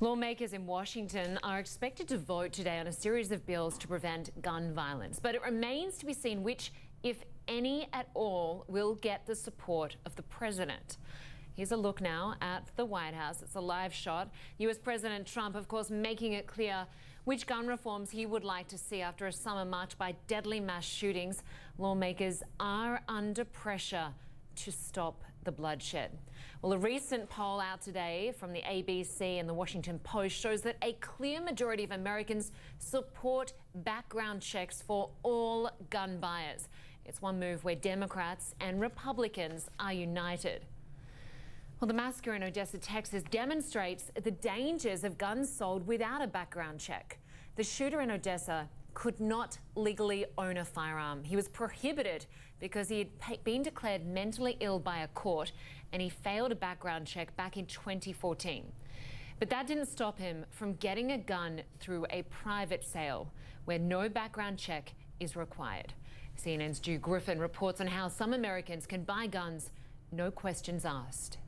Lawmakers in Washington are expected to vote today on a series of bills to prevent gun violence, but it remains to be seen which, if any at all, will get the support of the president. Here's a look now at the White House. It's a live shot. US President Trump, of course, making it clear which gun reforms he would like to see after a summer marked by deadly mass shootings. Lawmakers are under pressure to stop the bloodshed. Well, a recent poll out today from the ABC and the Washington Post shows that a clear majority of Americans support background checks for all gun buyers. It's one move where Democrats and Republicans are united. Well, the massacre in Odessa, Texas demonstrates the dangers of guns sold without a background check. The shooter in Odessa could not legally own a firearm. He was prohibited because he had been declared mentally ill by a court and he failed a background check back in 2014. But that didn't stop him from getting a gun through a private sale where no background check is required. CNN's Griffin reports on how some Americans can buy guns, no questions asked.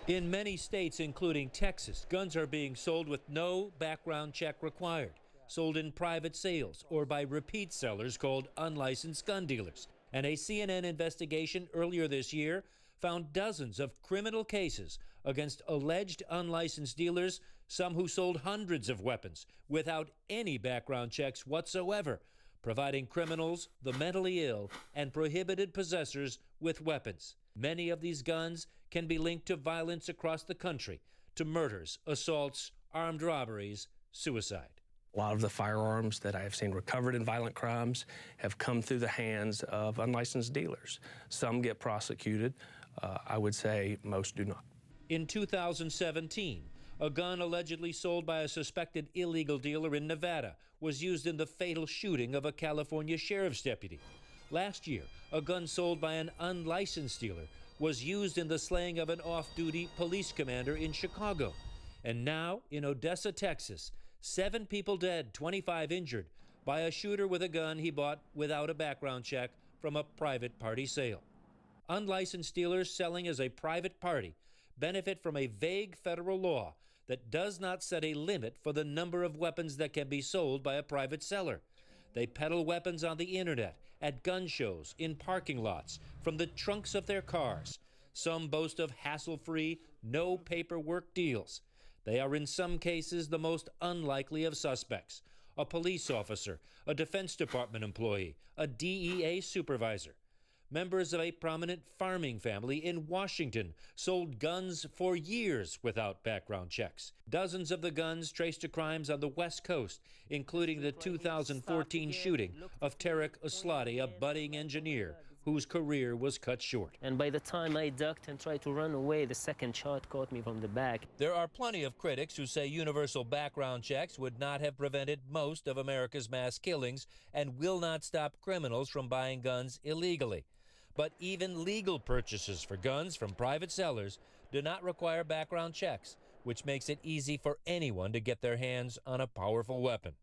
In many states, including Texas, guns are being sold with no background check required, sold in private sales or by repeat sellers called unlicensed gun dealers. And a CNN investigation earlier this year found dozens of criminal cases against alleged unlicensed dealers, some who sold hundreds of weapons without any background checks whatsoever, providing criminals, the mentally ill, and prohibited possessors with weapons. Many of these guns can be linked to violence across the country, to murders, assaults, armed robberies, suicide. A lot of the firearms that I have seen recovered in violent crimes have come through the hands of unlicensed dealers. Some get prosecuted. I would say most do not. In 2017, a gun allegedly sold by a suspected illegal dealer in Nevada was used in the fatal shooting of a California sheriff's deputy. Last year, a gun sold by an unlicensed dealer was used in the slaying of an off-duty police commander in Chicago. And now, in Odessa, Texas, 7 people dead, 25 injured, by a shooter with a gun he bought without a background check from a private party sale. Unlicensed dealers selling as a private party benefit from a vague federal law that does not set a limit for the number of weapons that can be sold by a private seller. They peddle weapons on the internet, at gun shows, in parking lots, from the trunks of their cars. Some boast of hassle-free, no paperwork deals. They are in some cases the most unlikely of suspects: a police officer, a Defense Department employee, a DEA supervisor. Members of a prominent farming family in Washington sold guns for years without background checks. Dozens of the guns traced to crimes on the West Coast, including the 2014 shooting of Tarek Asladi, a budding engineer whose career was cut short. And by the time I ducked and tried to run away, the second shot caught me from the back. There are plenty of critics who say universal background checks would not have prevented most of America's mass killings and will not stop criminals from buying guns illegally. But even legal purchases for guns from private sellers do not require background checks, which makes it easy for anyone to get their hands on a powerful weapon.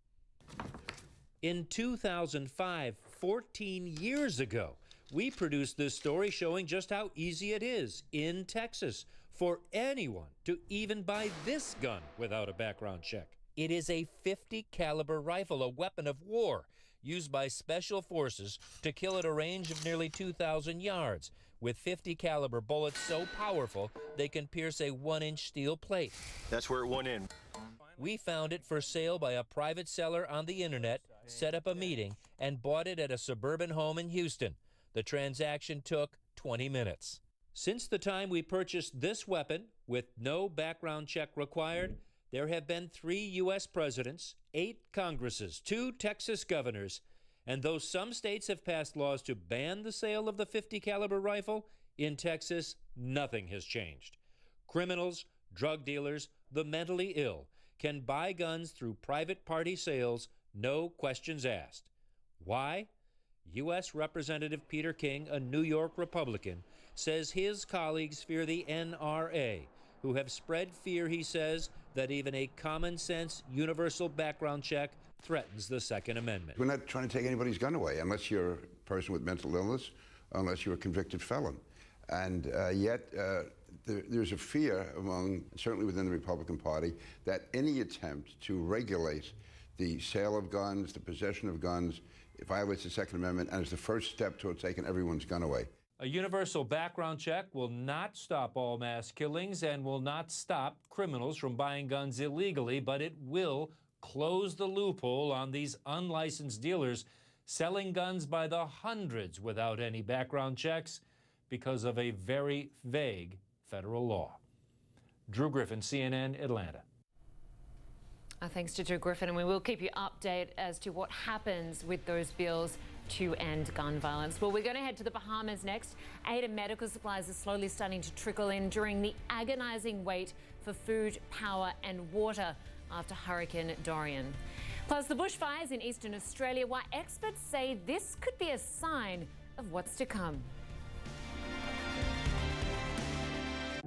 In 2005, 14 years ago, we produced this story showing just how easy it is in Texas for anyone to even buy this gun without a background check. It is a .50 caliber rifle, a weapon of war, used by special forces to kill at a range of nearly 2,000 yards, with .50 caliber bullets so powerful they can pierce a 1-inch steel plate. That's where it went in. We found it for sale by a private seller on the internet, set up a meeting, and bought it at a suburban home in Houston. The transaction took 20 minutes. Since the time we purchased this weapon, with no background check required, there have been 3 U.S. presidents, 8 Congresses, 2 Texas governors, and though some states have passed laws to ban the sale of the .50 caliber rifle, in Texas, nothing has changed. Criminals, drug dealers, the mentally ill can buy guns through private party sales, no questions asked. Why? U.S. Representative Peter King, a New York Republican, says his colleagues fear the NRA, who have spread fear, he says, that even a common-sense universal background check threatens the Second Amendment. We're not trying to take anybody's gun away unless you're a person with mental illness, unless you're a convicted felon. And yet there's a fear among, certainly within the Republican Party, that any attempt to regulate the sale of guns, the possession of guns, violates the Second Amendment and is the first step toward taking everyone's gun away. A universal background check will not stop all mass killings and will not stop criminals from buying guns illegally, but it will close the loophole on these unlicensed dealers selling guns by the hundreds without any background checks because of a very vague federal law. Drew Griffin, CNN, Atlanta. Thanks to Drew Griffin, and we will keep you updated as to what happens with those bills to end gun violence. Well, we're going to head to the Bahamas next. Aid and medical supplies are slowly starting to trickle in during the agonising wait for food, power and water after Hurricane Dorian. Plus, the bushfires in eastern Australia, why experts say this could be a sign of what's to come.